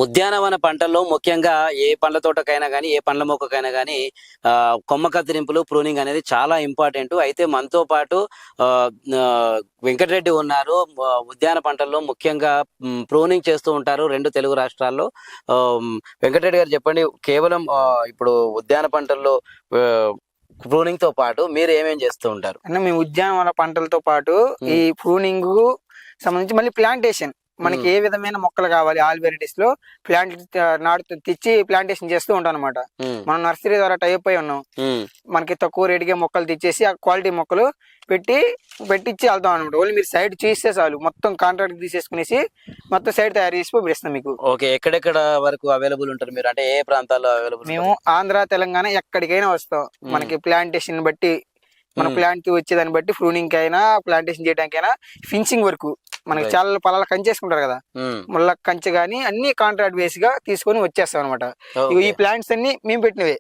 ఉద్యానవన పంటల్లో ముఖ్యంగా ఏ పండ్ల తోటకైనా కానీ ఏ పండ్ల మొక్కకైనా కానీ కొమ్మ కత్తిరింపులు ప్రూనింగ్ అనేది చాలా ఇంపార్టెంట్. అయితే మనతో పాటు ఆ, ఆ, వెంకటరెడ్డి ఉన్నారు. ఉద్యాన పంటల్లో ముఖ్యంగా ప్రూనింగ్ చేస్తూ ఉంటారు రెండు తెలుగు రాష్ట్రాల్లో. ఆ, వెంకటరెడ్డి గారు చెప్పండి, కేవలం ఇప్పుడు ఉద్యాన పంటల్లో ప్రూనింగ్ తో పాటు మీరు ఏమేం చేస్తూ ఉంటారు? అంటే మేము ఉద్యానవన పంటలతో పాటు ఈ ప్రూనింగ్ సంబంధించి మళ్ళీ ప్లాంటేషన్, మనకి ఏ విధమైన మొక్కలు కావాలి ఆల్ వెరైటీస్ లో ప్లాంట్ నాటు తెచ్చి ప్లాంటేషన్ చేస్తూ ఉంటాం అనమాట. మనం నర్సరీ ద్వారా టైప్ అయి ఉన్నాం. మనకి తక్కువ రేటుగా మొక్కలు తెచ్చేసి ఆ క్వాలిటీ మొక్కలు పెట్టించి వెళ్తాం అనమాట. ఓన్లీ మీరు సైడ్ చేస్తే చాలు, మొత్తం కాంట్రాక్ట్ తీసేసుకునేసి మొత్తం సైడ్ తయారు చేసి పంపిస్తాం మీకు. ఓకే, ఎక్కడెక్కడ వరకు అవైలబుల్ ఉంటారు మీరు? అంటే ఏ ప్రాంతాల్లో అవైలబుల్? మేము ఆంధ్ర తెలంగాణ ఎక్కడికైనా వస్తాం. మనకి ప్లాంటేషన్ బట్టి, మన ప్లాంట్ వచ్చేదాన్ని బట్టి ప్రూనింగ్ అయినా ప్లాంటేషన్ చేయడానికైనా ఫినిషింగ్ వరకు మనకి చాలా పొలాల కంచేసుకుంటారు కదా, ముళ్ళ కంచె గానీ అన్ని కాంట్రాక్ట్ బేస్ గా తీసుకొని వచ్చేస్తాం అనమాట. ఈ ప్లాంట్స్ అన్ని మేము పెట్టినవే.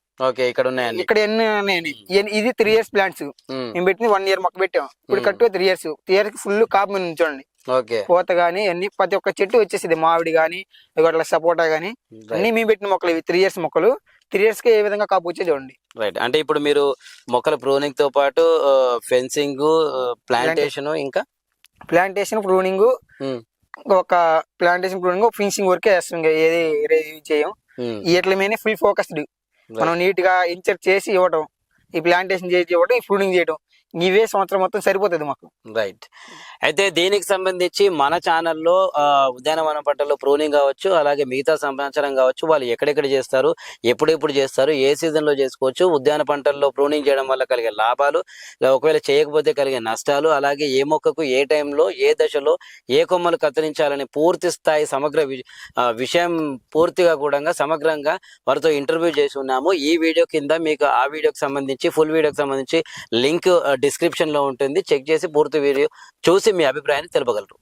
ఇక్కడ ఎన్ని ఉన్నాయండి? ఇది 3 years ప్లాంట్స్ మేము పెట్టింది. 1 year మొక్క పెట్టాం. ఇప్పుడు కట్టు 3 years ఫుల్ కాపు మీద చూడండి. పూత గానీ అన్ని ప్రతి ఒక్క చెట్టు వచ్చేసింది. మామిడి గానీ అట్లా సపోటా గానీ అన్ని మేము పెట్టిన మొక్కలు ఇవి 3 years మొక్కలు. 3 years కి ఏ విధంగా కాపు వచ్చే చూడండి. రైట్. అంటే ఇప్పుడు మీరు మొక్కల ప్రూనింగ్ తో పాటు ఫెన్సింగ్, ప్లాంటేషన్, ఇంకా ప్లాంటేషన్ ప్రూనింగ్, ఒక ప్లాంటేషన్ ప్రూనింగ్ ఫినిషింగ్ వరకే చేస్తాం. ఏది యూజ్ చేయం. వీటి మీద ఫుల్ ఫోకస్డ్. మనం నీట్ గా ఇన్సర్ట్ చేసి ఇవ్వడం, ఈ ప్లాంటేషన్ చేసి ఇవ్వడం, ఈ ప్రూనింగ్ చేయడం, ఇవే సంవత్సరం మొత్తం సరిపోతుంది మాకు. రైట్. అయితే దీనికి సంబంధించి మన ఛానల్లో ఉద్యానవన పంటల్లో ప్రూనింగ్ కావచ్చు, అలాగే మిగతా సమాచారం కావచ్చు, వాళ్ళు ఎక్కడెక్కడ చేస్తారు, ఎప్పుడెప్పుడు చేస్తారు, ఏ సీజన్ లో చేసుకోవచ్చు, ఉద్యాన పంటల్లో ప్రూనింగ్ చేయడం వల్ల కలిగే లాభాలు, ఒకవేళ చేయకపోతే కలిగే నష్టాలు, అలాగే ఏ మొక్కకు ఏ టైంలో ఏ దశలో ఏ కొమ్మలు కత్తిరించాలని పూర్తి స్థాయి సమగ్ర విషయం పూర్తిగా కూడా సమగ్రంగా వారితో ఇంటర్వ్యూ చేసి ఉన్నాము. ఈ వీడియో కింద మీకు ఆ వీడియోకి సంబంధించి ఫుల్ వీడియోకి సంబంధించి లింక్ డిస్క్రిప్షన్ లో ఉంటుంది. చెక్ చేసి పూర్తి వీడియో చూసి మీ అభిప్రాయాన్ని తెలుపగలరు.